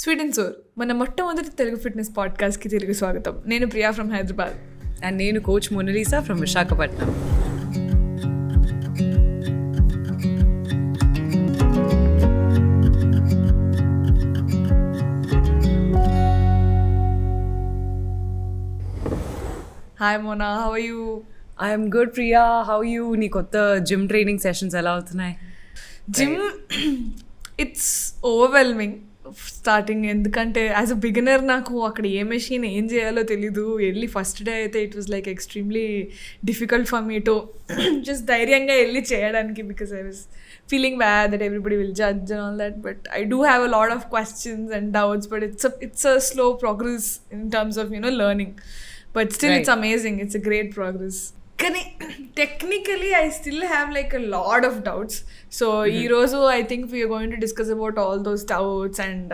Sweet and sour మన మొట్టమొదటి Telugu fitness పాడ్కాస్ట్కి తిరిగి స్వాగతం. నేను ప్రియా ఫ్రమ్ హైదరాబాద్. అండ్ నేను coach Monalisa from Visakhapatnam. Hi Mona, how are you? I'm good Priya, how you? నీ కొత్త జిమ్ ట్రైనింగ్ సెషన్స్ ఎలా అవుతున్నాయి? Gym it's overwhelming starting. ఎందుకంటే యాజ్ అ బిగినర్ నాకు అక్కడ ఏ మెషిన్ ఏం చేయాలో తెలీదు. వెళ్ళి ఫస్ట్ డే అయితే it was like extremely difficult for me to just ధైర్యంగా వెళ్ళి చేయడానికి, because I was feeling bad that everybody will judge and all that, but I do have a lot of questions and doubts, but it's a slow progress in terms of learning, but still right. It's amazing, it's a great progress. Technically I still have like a lot of doubts, so Irozu I think we are going to discuss about all those doubts and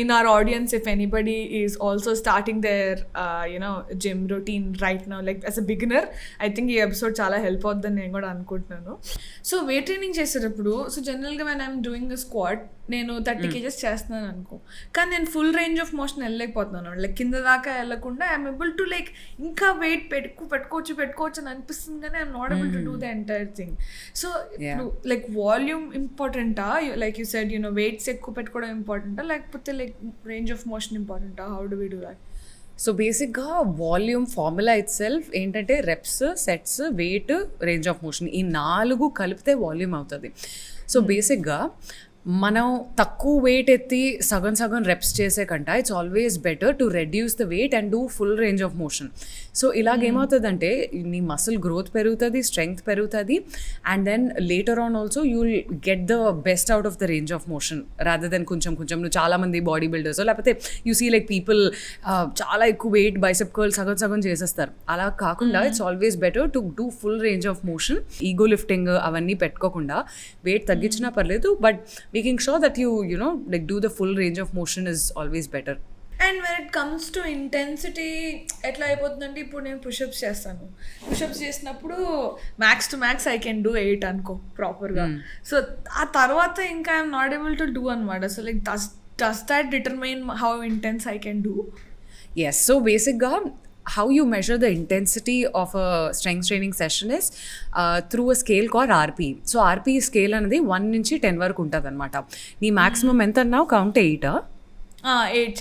in our audience, if anybody is also starting their gym routine right now, like as a beginner, I think ee episode chaala help avudani nenu kuda anukuntunnanu. So weight training చేసేటప్పుడు, so జనరల్గా when I'm doing the squat నేను 30 kgs చేస్తున్నాను అనుకో, కానీ నేను full range of motion వెళ్ళలేకపోతున్నాను. Like కింద దాకా వెళ్ళకుండా ఐఎమ్ ఏబుల్ టు లైక్ ఇంకా వెయిట్ పెట్టుకోవచ్చు అని అనిపిస్తుంది, కానీ I'm not able to do the entire thing. So ఇప్పుడు లైక్ వాల్యూమ్ ఇంపార్టెంటా, లైక్ యూ సెడ్ వెయిట్స్ ఎక్కువ పెట్టుకోవడం ఇంపార్టెంటా, లేకపోతే లైక్ రేంజ్ ఆఫ్ మోషన్ ఇంపార్టెంటా? How do we do that? So బేసిక్గా వాల్యూమ్ ఫార్ములా ఇట్ సెల్ఫ్ ఏంటంటే reps, sets, weight, range of motion, ఈ 4 కలిపితే వాల్యూమ్ అవుతుంది. సో బేసిక్గా మనం తక్కువ వెయిట్ ఎత్తి సగం రెప్స్ చేసే కంట it's always better to reduce the weight and do full range of motion. So ఇలాగేమవుతుందంటే నీ మసిల్ గ్రోత్ పెరుగుతుంది, స్ట్రెంగ్త్ పెరుగుతుంది, and then later on also you will get the best out of the range of motion rather than కొంచెం నువ్వు చాలామంది body builders లేకపోతే you see like people చాలా ఎక్కువ వెయిట్ బైసెప్ కర్ల్ సగం చేసేస్తారు. అలా కాకుండా it's always better to do full range of motion. Ego lifting అవన్నీ పెట్టుకోకుండా వెయిట్ తగ్గించినా పర్లేదు, but making sure that you like do the full range of motion is always better. And when it comes to intensity ఎట్లా అయిపోతుందంటే, ఇప్పుడు నేను push-ups చేస్తాను, pushups చేసినప్పుడు max to max I can do 8 అనుకో ప్రాపర్గా. సో ఆ తర్వాత ఇంకా I'm not able to do అనమాట. So like does that determine how intense I can do? Yes, so basically how you measure the intensity of a strength training session is through a scale called RP. So RP scale అనేది 1 నుంచి 10 వరకు ఉంటుంది అనమాట. నీ maximum ఎంత అన్నావు? Count 8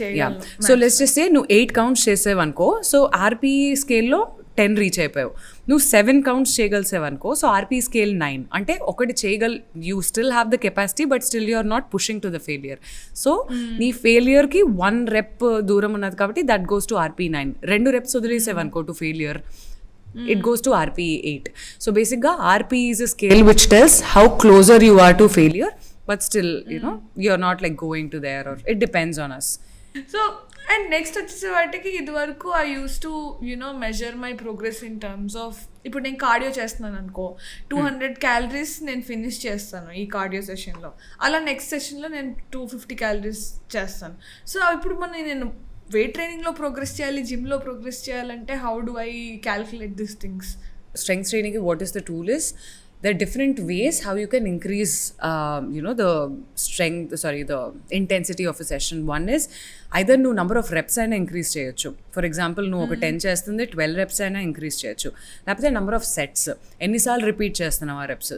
చేయాలి. So let's just say నువ్వు 8 కౌంట్స్ చేసేవనుకో, సో ఆర్పీ స్కేల్లో 10 రీచ్ అయిపోయావు. నువ్వు 7 కౌంట్స్ చేయగలిసేవనుకో, సో ఆర్పీ స్కేల్ 9. అంటే ఒకటి you still have the capacity but still you are not pushing to the failure. So నీ ఫెయిలియర్కి 1 rep దూరం ఉన్నది కాబట్టి that goes to RP 9. 2 reps వదిలేసేవనుకో to failure, it goes to RP 8. So basically RP is a scale which tells how closer you are to failure, but still you're not like going to there, or it depends on us. So and next వచ్చేసే వాటికి ఇది వరకు I use to measure my progress in terms of, ఇప్పుడు నేను cardio చేస్తున్నాను అనుకో, 200 calories నేను finish చేస్తాను ఈ కార్డియో సెషన్లో. అలా నెక్స్ట్ సెషన్లో నేను 250 calories చేస్తాను. సో ఇప్పుడు నేను వెయిట్ ట్రైనింగ్లో ప్రోగ్రెస్ చేయాలి, జిమ్లో ప్రోగ్రెస్ చేయాలంటే how do I calculate this things? Strength training, what is the tool is, there are different ways how you can increase the intensity of a session. One is either నువ్వు number of reps అయినా increase చేయొచ్చు. For example నువ్వు ఒక 10 చేస్తుంది, 12 reps అయినా increase చేయొచ్చు. లేకపోతే number of sets, ఎన్నిసార్లు రిపీట్ చేస్తున్నావు ఆ reps,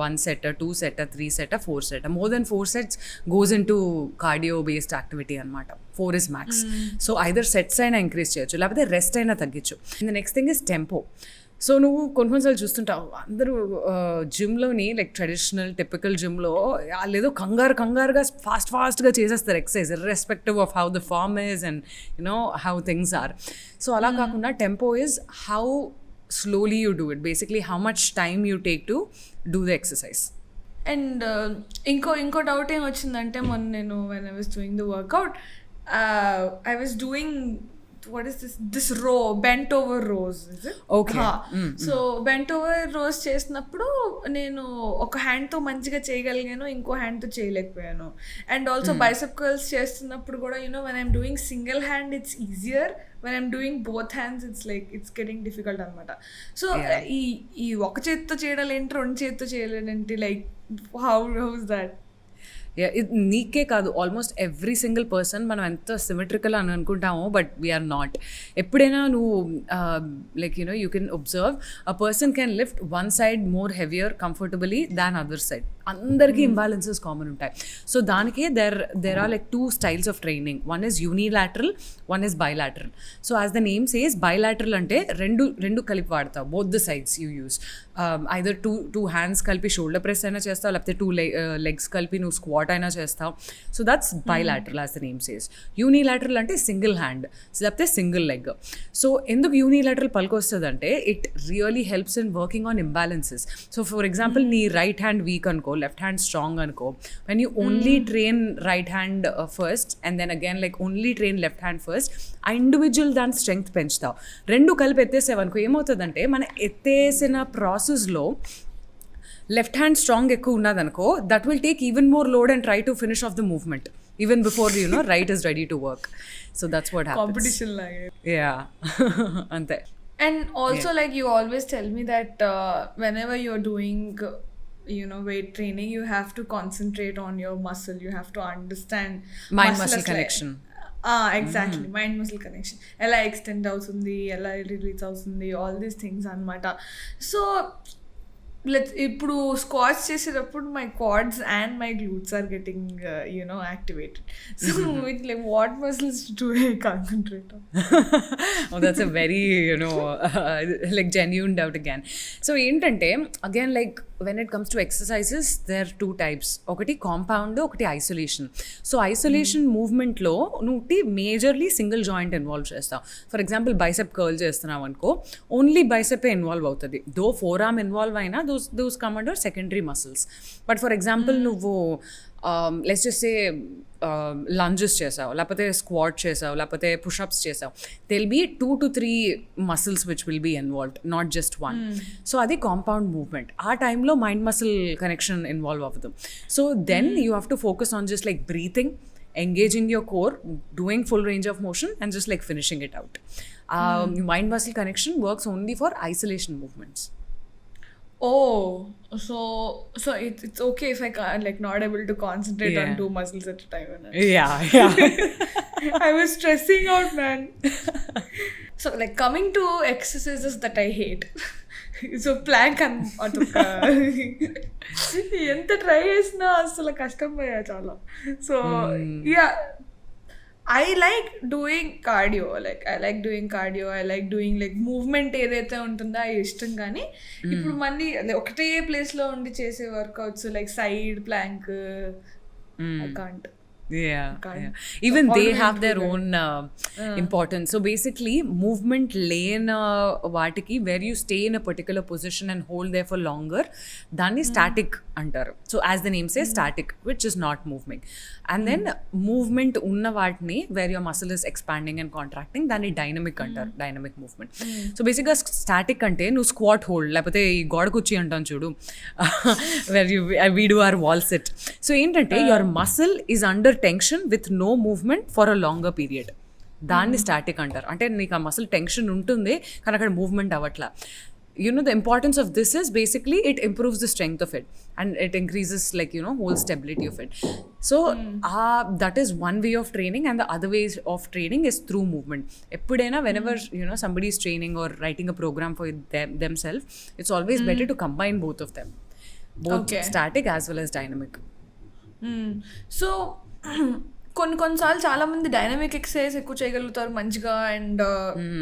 1 set, 2 set, 3 set, 4 set. More than 4 sets goes into cardio based activity అనమాట. 4 is max. So either sets అయినా ఇంక్రీజ్ చేయొచ్చు, లేకపోతే రెస్ట్ అయినా తగ్గించు. The next thing is tempo. So నువ్వు కొన్నిసార్లు చూస్తుంటావు అందరూ జిమ్లోని లైక్ ట్రెడిషనల్ టిపికల్ జిమ్లో లేదో కంగారుగా ఫాస్ట్గా చేసేస్తారు exercise, irrespective of how the form is and how things are. So అలా కాకుండా tempo is how slowly you do it, basically how much time you take to do the exercise. And ఇంకో doubt ఏం వచ్చిందంటే, మొన్న నేను when I was doing the workout I was doing what is this row, bent over rows, is it? Okay. So bent over rows చేసినప్పుడు నేను ఒక hand తో మంచిగా చేయగలిగాను, ఇంకో హ్యాండ్ తో చేయలేకపోయాను. అండ్ ఆల్సో బైసెప్ కర్ల్స్ చేస్తున్నప్పుడు కూడా when I'm doing single hand it's easier, when I'm doing both hands it's getting difficult అనమాట. సో ఈ ఒక చేతితో చేయడం ఏంటి, 2 చేతితో చేయలేంటి, లైక్ how is that? నీకే కాదు, ఆల్మోస్ట్ ఎవ్రీ సింగిల్ పర్సన్ మనం ఎంత సిమెట్రికల్ అని అనుకుంటామో, బట్ వీఆర్ నాట్. ఎప్పుడైనా నువ్వు like you can observe a person can lift one side more heavier comfortably than other side. అందరికీ ఇంబ్యాలెన్సెస్ కామన్ ఉంటాయి. సో దానికే there are like 2 styles of training. One is unilateral, one is bilateral. So as the name says, bilateral అంటే రెండు కలిపి వాడతావు, both the sides you use. Either two hands కలిపి shoulder press అయినా చేస్తావు, లేకపోతే 2 లెగ్స్ కలిపి నువ్వు స్క్వాట్ అయినా చేస్తావు. So that's bilateral as the name says. Unilateral అంటే సింగిల్ హ్యాండ్, లేకపోతే సింగిల్ లెగ్. సో ఎందుకు యూనిలాటరల్ పనికొస్తుందంటే it really helps in working on imbalances. So for example నీ రైట్ హ్యాండ్ వీక్ అనుకో, left hand strong anko, when you only train right hand first and then again like only train left hand first, ఆ individual దాని strength పెంచుతావు. రెండు కలిపి ఎత్తేసేవనుకో ఏమవుతుందంటే మన ఎత్తేసిన ప్రాసెస్లో left hand strong ఎక్కువ ఉన్నదనుకో, that will take even more load and try to finish off the movement even before right is ready to work. So that's what happens. Competition like yeah ante. And also like you always tell me that whenever you're doing weight training, you have to concentrate on your muscle, you have to understand mind muscle connection. Exactly. Mind muscle connection, ela extend అవుతుంది, ఎలా release అవుతుంది, all these things అన్నమాట. So ఇప్పుడు squats చేసేటప్పుడు my quads and my glutes are getting activated. So it like what muscles do I concentrate on? Oh, that's a very like genuine doubt again. So ఏంటంటే again like when it comes to exercises, there are 2 types. ఒకటి compound, ఒకటి isolation. So isolation మూవ్మెంట్లో నువ్వు majorly single joint involve చేస్తావు. For example bicep curl చేస్తున్నావు అనుకో, only బైసెపే involve అవుతుంది. దో four arm involve అయినా those come under secondary muscles. But for example నువ్వు let's just say lunges చేసావు, లేకపోతే స్క్వాట్ చేసావు, లేకపోతే పుషప్స్ చేసావు, they'll be 2 to 3 muscles which will be involved, not just 1. So అది కాంపౌండ్ మూవ్మెంట్. ఆ టైంలో మైండ్ మసిల్ కనెక్షన్ ఇన్వాల్వ్ అవ్వదు. So then you have to focus on just like breathing, engaging your core, doing full range of motion and just like finishing it out. Mind muscle connection works only for isolation movements. Oh, so it's okay if I can't, like, not able to concentrate on 2 muscles at a time. Yeah. I was stressing out, man. So like coming to exercises that I hate. So plank అదొక ఎంత try చేసినా అసలు కష్టం పోయా చాలా. So yeah, I like doing cardio. I like doing like movement ఏదైతే ఉంటుందో అది ఇష్టం. కానీ ఇప్పుడు మళ్ళీ ఒకటే ప్లేస్లో ఉండి చేసే workouts like side Planck I can't. Yeah. Even they have their own importance. So basically movement lane వాటికి where you stay in a particular position and hold there for longer, దాన్ని static అంటారు. So as the name says, static, which is not moving. And then movement ఉన్న వాటిని where your muscle is expanding and contracting, దాన్ని dynamic అంటారు, dynamic movement. So basically static అంటే నువ్వు squat hold, లేకపోతే ఈ గోడ కుర్చీ అంటాం చూడు, where we do our wall sit. So ఏంటంటే your muscle is under tension with no movement for a longer period. దాన్ని స్టాటిక్ అంటారు. అంటే నీకు ఆ మసిల్ టెన్షన్ ఉంటుంది కానీ అక్కడ movement అవ్వట్లా. The importance of this is basically it improves the strength of it and it increases like whole stability of it. So that is one way of training, and the other way of training is through movement. Eppudaina whenever somebody is training or writing a program for themselves, it's always better to combine both of them, both static as well as dynamic. So కొన్నిసార్లు చాలా మంది dynamic exercise ఎక్కువ చేయగలుగుతారు మంచిగా, and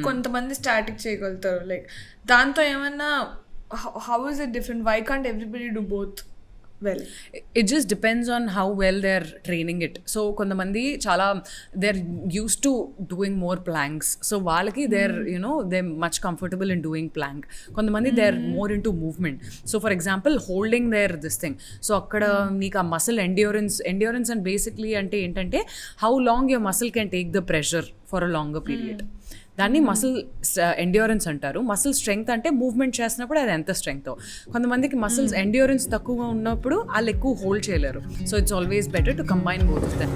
కొంతమంది static చేయగలుగుతారు. Like దాంతో ఏమన్నా how is it different? Why can't everybody do both well? It just depends on how well they're training it. So kontamandi chala they're used to doing more planks, so valaki they're much comfortable in doing plank. Kontamandi they're more into movement. So for example holding their this thing, so akkada meeka muscle endurance and basically ante entante how long your muscle can take the pressure for a longer period. దాన్ని muscle endurance అంటారు. Muscle strength అంటే movement చేసినప్పుడు అది ఎంత strength. కొంతమందికి muscles endurance తక్కువగా ఉన్నప్పుడు వాళ్ళు ఎక్కువ హోల్డ్ చేయలేరు. So it's always better to combine both of them.